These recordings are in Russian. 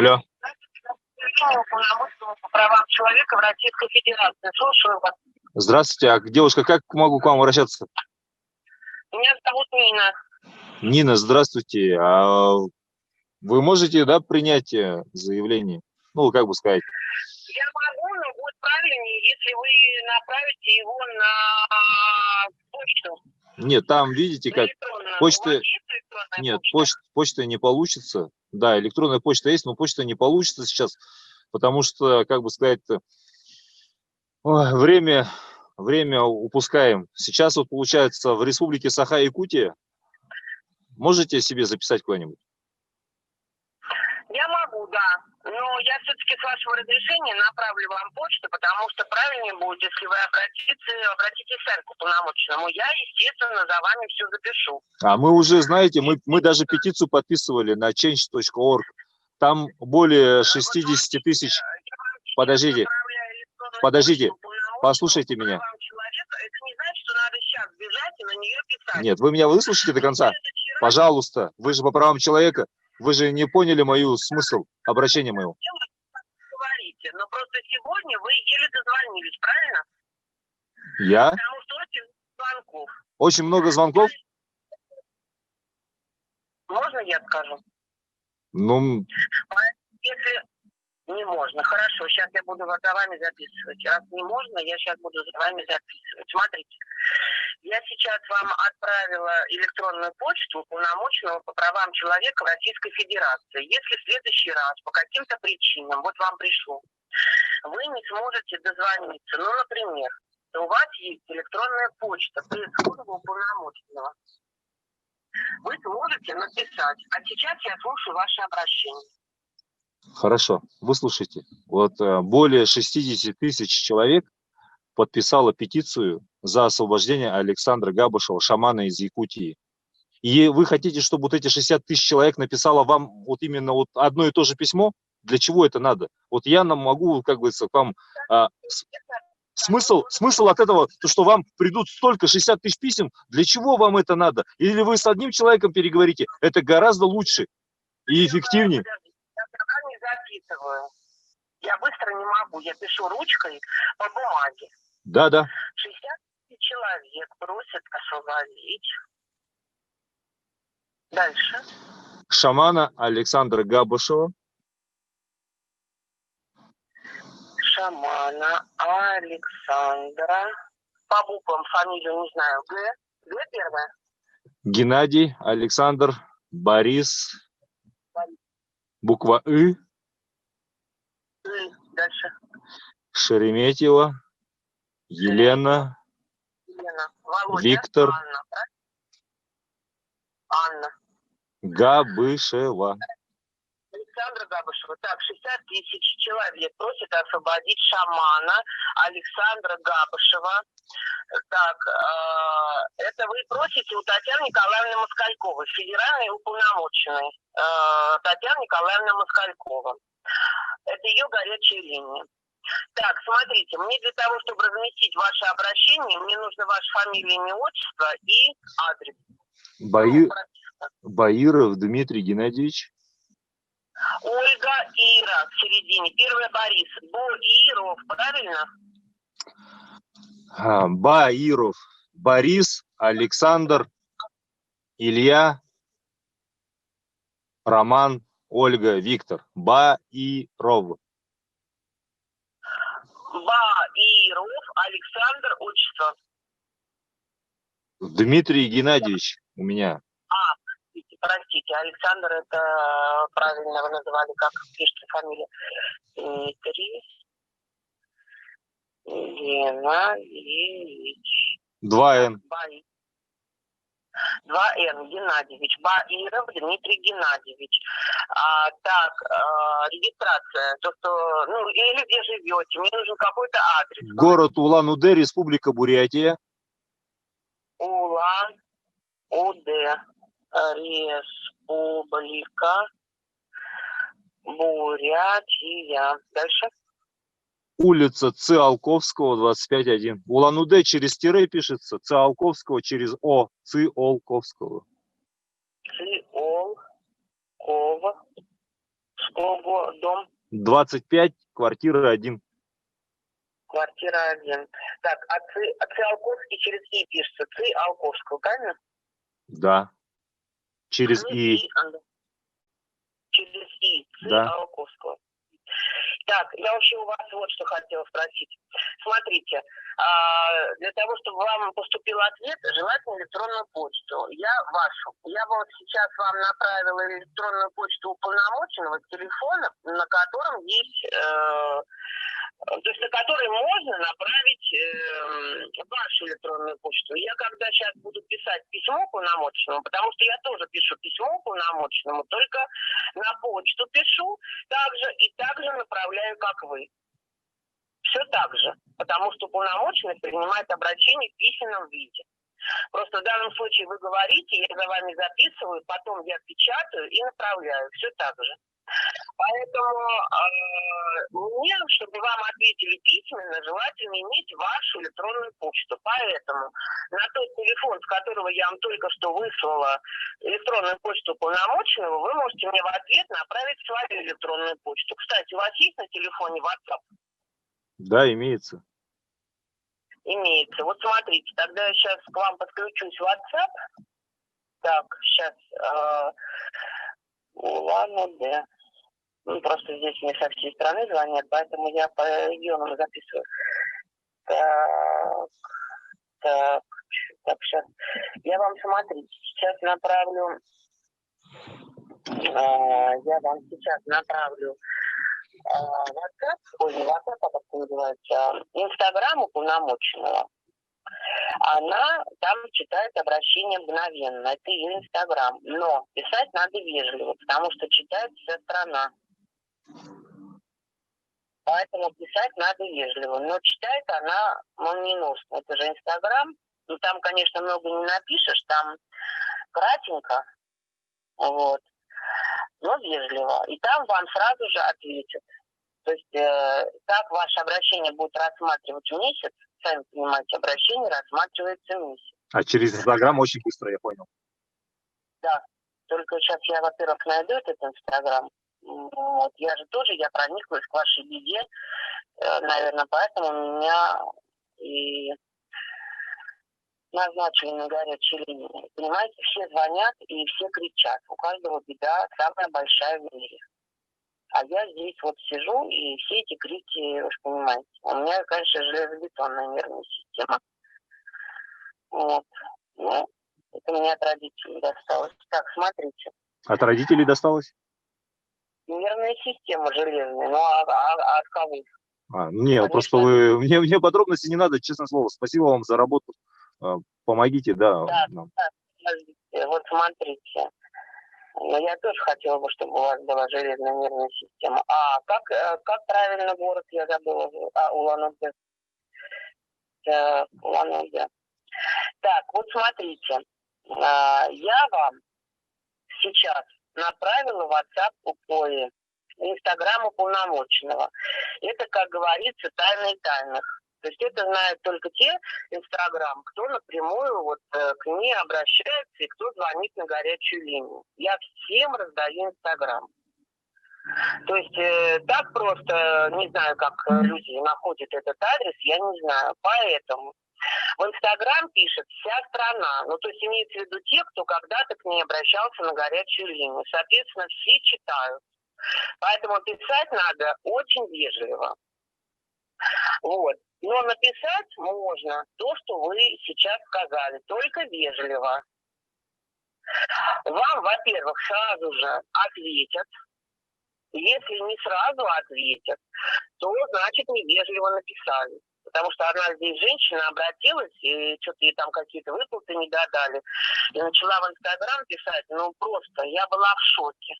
Алло. По правам человека в Российской Федерации. Слушаю вас. Здравствуйте. Девушка, как могу к вам обращаться? Меня зовут Нина. Нина, здравствуйте. А вы можете, да, принять заявление? Ну, как бы сказать. Я могу, но будет правильнее, если вы направите его на почту. Нет, там видите, как почта. Нет, почта не получится. Да, электронная почта есть, но почта не получится сейчас, потому что, как бы сказать, время упускаем. Сейчас вот получается в республике Саха-Якутия. Можете себе записать куда-нибудь? Я могу, да. Но я все-таки с вашего разрешения направлю вам почту, потому что правильнее будет, если вы обратитесь сами к уполномоченному. Я, естественно, за вами все запишу. А мы уже, знаете, мы даже петицию подписывали на change.org. Там более 60 тысяч. Подождите, послушайте меня. Это не значит, что надо сейчас бежать и на нее писать. Нет, вы меня выслушайте до конца. Пожалуйста, вы же по правам человека. Вы же не поняли мою смысл обращения моего. Говорите, но просто сегодня вы еле дозвонились, правильно? Я? Потому что очень звонков. Очень много звонков? Можно я скажу? Ну... Если не можно, хорошо, сейчас я буду за вами записывать. Раз не можно, я сейчас буду за вами записывать. Смотрите, я сейчас вам отправила электронную почту уполномоченного по правам человека в Российской Федерации. Если в следующий раз по каким-то причинам, вот вам пришло, вы не сможете дозвониться, ну, например, у вас есть электронная почта пресс-службы уполномоченного. Вы сможете написать. А сейчас я слушаю ваше обращение. Хорошо, выслушайте. Вот более 60 тысяч человек подписало петицию за освобождение Александра Габышева, шамана из Якутии. И вы хотите, чтобы вот эти 60 тысяч человек написало вам вот именно вот одно и то же письмо? Для чего это надо? Вот я нам могу, как говорится, вам... Смысл от этого, то, что вам придут столько 60 тысяч писем, для чего вам это надо? Или вы с одним человеком переговорите, это гораздо лучше и эффективнее. Я не записываю. Я быстро не могу, я пишу ручкой по бумаге. Да. 60 тысяч человек просят освободить. Дальше. Шамана Александра Габышева. Шамана Александра. По буквам фамилию не знаю. Г первая. Геннадий, Александр, Борис. Буква И. Дальше. Шереметьева. Елена. Володя, Виктор. Анна. Габышева. Александра Габышева. Так, 60 тысяч человек просят освободить шамана Александра Габышева. Так, это вы просите у Татьяны Николаевны Москальковой, федеральной уполномоченной. Татьяна Николаевна Москалькова. Это ее горячая линия. Так, смотрите, мне для того, чтобы разместить ваше обращение, мне нужно ваша фамилия, имя, отчество и адрес. Баиров Дмитрий Геннадьевич. Ольга Ира в середине. Первая Борис. Боиров, правильно? Баиров. Борис, Александр, Илья, Роман, Ольга, Виктор. Баиров. Баиров, Александр, отчество. Дмитрий Геннадьевич у меня. Простите, Александр, это правильно вы называли, как пишется фамилия. Дмитрий Геннадьевич. 2Н. 2Н, Геннадьевич. Баиров Дмитрий Геннадьевич. Так, регистрация. То, что, ну, или где живете. Мне нужен какой-то адрес. Город Улан-Удэ, Республика Бурятия. Улан-Удэ. Республика Бурятия. Дальше. Улица Циолковского, 25-1. Улан-Удэ через тире пишется, Циолковского через О. Циолковского. Что дом? 25, квартира 1. Квартира 1. Так, а Циолковский через И пишется. Циолковского, правильно? Да. Через И. Через И. Да. Циолковского. Так, я вообще у вас вот что хотела спросить. Смотрите, для того, чтобы вам поступил ответ, желательно электронную почту. Я вот сейчас вам направила электронную почту уполномоченного с телефона, на котором есть, то есть на который можно направить вашу электронную почту. Я когда сейчас буду писать письмо уполномоченному, потому что я тоже пишу письмо уполномоченному, только на почту пишу также направляю, как вы. Все так же, потому что уполномоченный принимает обращение в письменном виде. Просто в данном случае вы говорите, я за вами записываю, потом я печатаю и направляю. Все так же. Поэтому мне, чтобы вам ответили письменно, желательно иметь вашу электронную почту. Поэтому на тот телефон, с которого я вам только что выслала электронную почту уполномоченного, вы можете мне в ответ направить свою электронную почту. Кстати, у вас есть на телефоне WhatsApp? Да, имеется. Имеется. Вот смотрите, тогда я сейчас к вам подключусь в WhatsApp. Так, сейчас. Ладно, да. Ну, просто здесь мне со всей страны звонят, поэтому я по регионам записываю. Так, сейчас. Я вам, смотрите, сейчас направлю, WhatsApp, не WhatsApp, а как это называется, Инстаграм уполномоченного. Она там читает обращение мгновенно. Это ее Инстаграм. Но писать надо вежливо, потому что читает вся страна. Поэтому писать надо вежливо. Но читает она молниеносно. Это же Инстаграм. Ну, там, конечно, много не напишешь. Там кратенько. Вот. Но вежливо. И там вам сразу же ответят. То есть, как ваше обращение будет рассматривать месяц, сами понимаете, обращение рассматривается месяц. А через Инстаграм очень быстро, я понял. Да. Только сейчас я, во-первых, найду этот Инстаграм. Вот. Я прониклась к вашей беде. Наверное, поэтому меня и назначили на горячей линии. Понимаете, все звонят и все кричат. У каждого беда самая большая в мире. А я здесь вот сижу, и все эти крики, вы же понимаете. У меня, конечно, железобетонная нервная система. Вот. Ну, это мне от родителей досталось. Так, смотрите. От родителей досталось? Нервная система железная. Ну, а от кого? Не, конечно, просто мне подробностей не надо, честное слово. Спасибо вам за работу. Помогите, да. Вот смотрите. Но я тоже хотела бы, чтобы у вас была железная нервная система. А как правильно город, я забыла, Улан-Удэ. Улан-Удэ. Так, вот смотрите. Я вам сейчас направила WhatsApp по Инстаграму уполномоченного. Это, как говорится, тайны тайных. То есть это знают только те Инстаграм, кто напрямую вот к ней обращается и кто звонит на горячую линию. Я всем раздаю Инстаграм. То есть так просто, не знаю, как люди находят этот адрес, я не знаю. Поэтому в Инстаграм пишет вся страна. Ну, то есть имеется в виду те, кто когда-то к ней обращался на горячую линию. Соответственно, все читают. Поэтому писать надо очень вежливо. Вот. Но написать можно то, что вы сейчас сказали, только вежливо. Вам, во-первых, сразу же ответят. Если не сразу ответят, то, значит, невежливо написали. Потому что одна здесь женщина обратилась, и что-то ей там какие-то выплаты не додали. И начала в Инстаграм писать, ну просто, я была в шоке.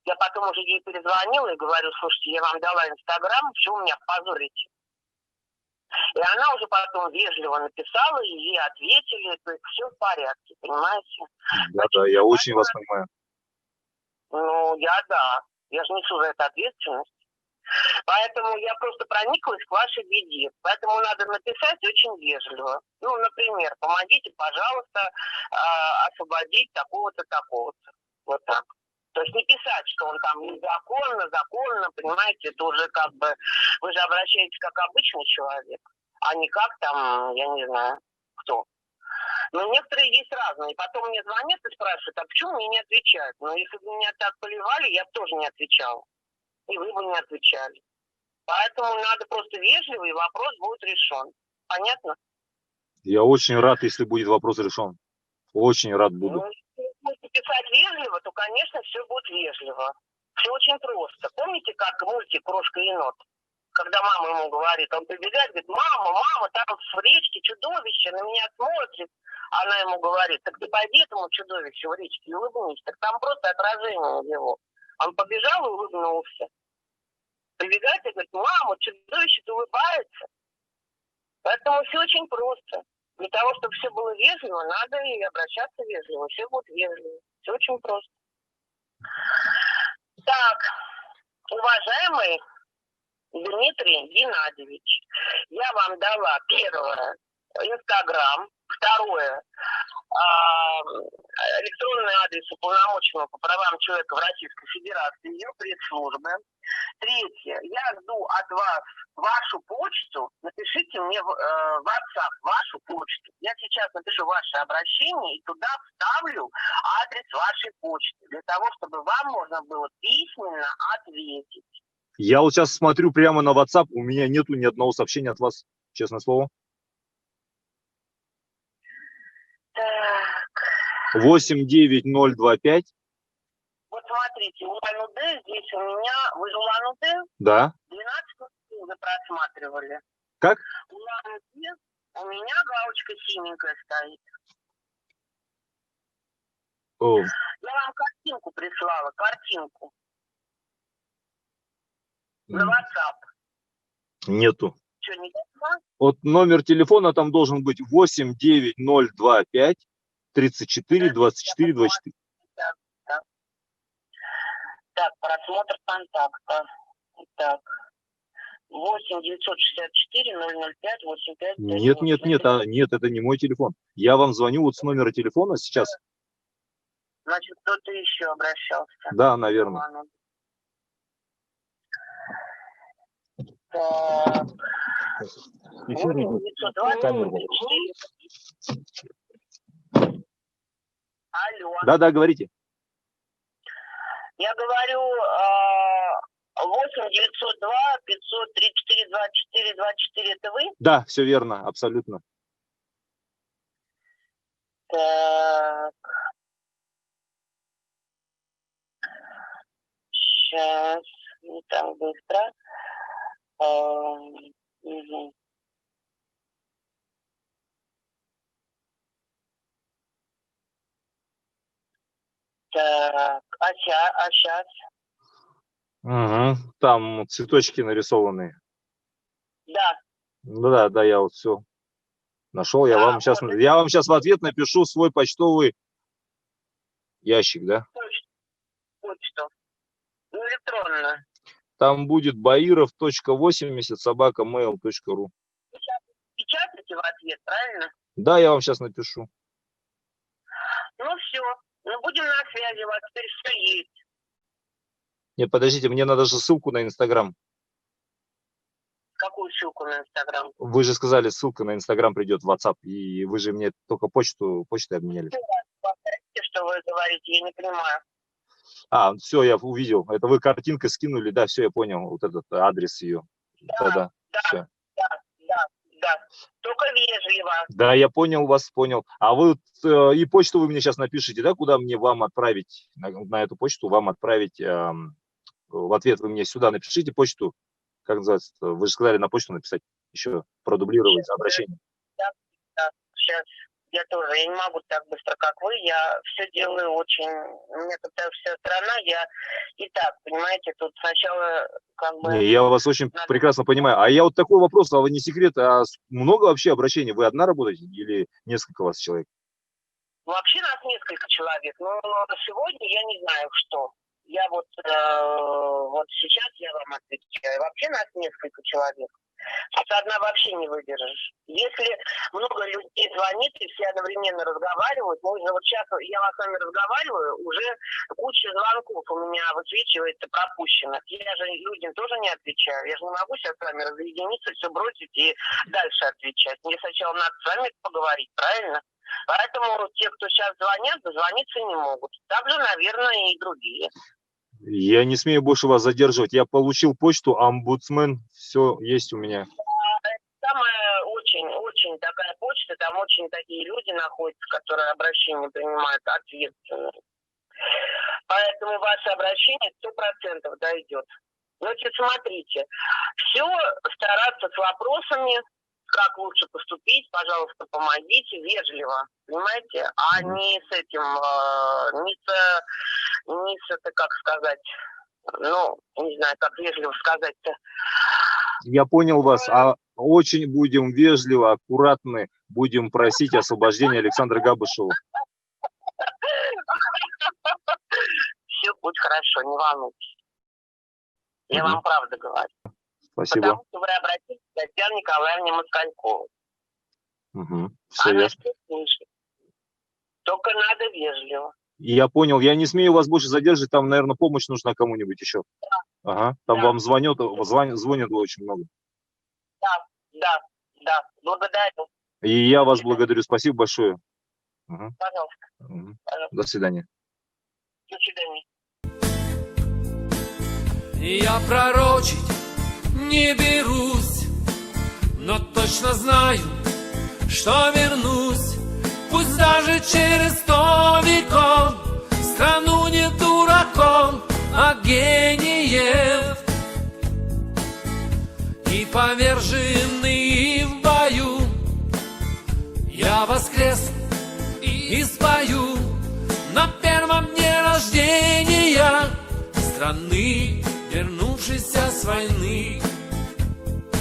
Я потом уже ей перезвонила и говорю, слушайте, я вам дала Инстаграм, что вы меня позорите? И она уже потом вежливо написала, и ей ответили, то есть все в порядке, понимаете? Да, я очень вас понимаю. Ну, я же несу за это ответственность. Поэтому я просто прониклась к вашей беде. Поэтому надо написать очень вежливо. Ну, например, помогите, пожалуйста, освободить такого-то, такого-то. Вот так. То есть не писать, что он там незаконно, законно, понимаете, это уже как бы, вы же обращаетесь как обычный человек, а не как там, я не знаю, кто. Но некоторые есть разные. Потом мне звонят и спрашивают, а почему мне не отвечают? Но если бы меня так поливали, я бы тоже не отвечала. И вы бы не отвечали. Поэтому надо просто вежливо, и вопрос будет решен. Понятно? Я очень рад, если будет вопрос решен. Очень рад буду. Ну, если будете писать вежливо, то, конечно, все будет вежливо. Все очень просто. Помните, как мультик «Крошка и енот»? Когда мама ему говорит, он прибегает, говорит, мама, там в речке чудовище, на меня смотрит. Она ему говорит, так ты пойди этому чудовищу в речке и улыбнись. Так там просто отражение его. Он побежал и улыбнулся. Прибегает и говорит, мама, чудовище-то улыбается. Поэтому все очень просто. Для того, чтобы все было вежливо, надо и обращаться вежливо. Все будет вежливо. Все очень просто. Так, уважаемый Дмитрий Геннадьевич, я вам дала первое Инстаграм, второе электронный адрес уполномоченного по правам человека в Российской Федерации, ее пресс-службы. Третье, я жду от вас вашу почту, напишите мне в WhatsApp вашу почту. Я сейчас напишу ваше обращение и туда вставлю адрес вашей почты, для того, чтобы вам можно было письменно ответить. Я вот сейчас смотрю прямо на WhatsApp, у меня нету ни одного сообщения от вас, честное слово. Так. 89025. Вот смотрите, Улан-Удэ здесь у меня, вы же Улан-Удэ? Да. 12 вы просматривали. Как? Улан-Удэ, у меня галочка синенькая стоит. О. Я вам картинку прислала, картинку. На WhatsApp. Нету. Что, не дошло? Вот номер телефона там должен быть 89025 34 24 24. Так, просмотр контакта. Так. 8 964 005 85. Нет, нет, это не мой телефон. Я вам звоню вот с номера телефона сейчас. Значит, кто-то еще обращался. Да, наверное. Так. 920. Алло. Да, говорите. Я говорю, 8 902 534 24 24, это вы? Да, все верно, абсолютно. Так. Сейчас, не так быстро. Угу. Так, а сейчас? Угу. Там цветочки нарисованные. Да. Да, я вот все нашел. Я вам сейчас в ответ напишу свой почтовый ящик, да? Почту. Электронную. Там будет bairov.80@mail.ru. Печатайте в ответ, правильно? Да, я вам сейчас напишу. Ну все. Ну будем на связи, у вас теперь все есть. Нет, подождите, мне надо же ссылку на Инстаграм. Какую ссылку на Инстаграм? Вы же сказали, ссылка на Инстаграм придет в WhatsApp, и вы же мне только почтой обменяли. Повторите, что вы говорите, я не понимаю. Все, я увидел. Это вы картинкой скинули, да, все, я понял. Вот этот адрес ее. Да. Все. Да. Только вежливо. Да, я понял вас, понял. А вы и почту вы мне сейчас напишите, да, куда мне вам отправить, на эту почту вам отправить, в ответ вы мне сюда напишите почту, как называется, вы же сказали на почту написать, еще продублировать обращение. Да, сейчас. Я тоже, я не могу так быстро, как вы, я все делаю очень, у меня как-то вся страна, я и так, понимаете, тут сначала как бы... Не, я вас очень прекрасно понимаю. А я вот такой вопрос, а вы не секрет, а много вообще обращений? Вы одна работаете или несколько у вас человек? Вообще нас несколько человек, но сегодня я не знаю, что. Я вот сейчас я вам отвечаю. Вообще нас несколько человек. С одна вообще не выдержишь. Если много людей звонит и все одновременно разговаривают, можно вот сейчас я с вами разговариваю, уже куча звонков у меня высвечивается пропущенных. Я же людям тоже не отвечаю. Я же не могу сейчас с вами разъединиться, все бросить и дальше отвечать. Мне сначала надо с вами поговорить, правильно? Поэтому те, кто сейчас звонят, дозвониться не могут. Так же, наверное, и другие. Я не смею больше вас задерживать. Я получил почту, омбудсмен, все есть у меня. Самая очень такая почта, там очень такие люди находятся, которые обращения принимают ответственно. Поэтому ваше обращение 100% дойдет. Значит, смотрите, все стараться с вопросами, как лучше поступить, пожалуйста, помогите, вежливо, понимаете, а не с этим, не с это, как сказать, ну, не знаю, как вежливо сказать-то. Я понял вас, а очень будем вежливо, аккуратны, будем просить освобождения Александра Габышева. Все будет хорошо, не волнуйтесь. Я вам правду говорю. Спасибо. Потому что вы обратитесь к Татьяне Николаевне Москальковой. Все Она ясно. все слышит. Только надо вежливо. Я понял. Я не смею вас больше задерживать. Там, наверное, помощь нужна кому-нибудь еще. Ага. Там вам звонят очень много. Да. Благодарю. И я вас благодарю. Спасибо большое. Пожалуйста. До свидания. До свидания. Я пророчить не берусь, но точно знаю, что вернусь. Пусть даже через 100 веков в страну не дураков, а гениев. И поверженный в бою я воскресну и спою на первом дне рождения страны, вернувшейся с войны.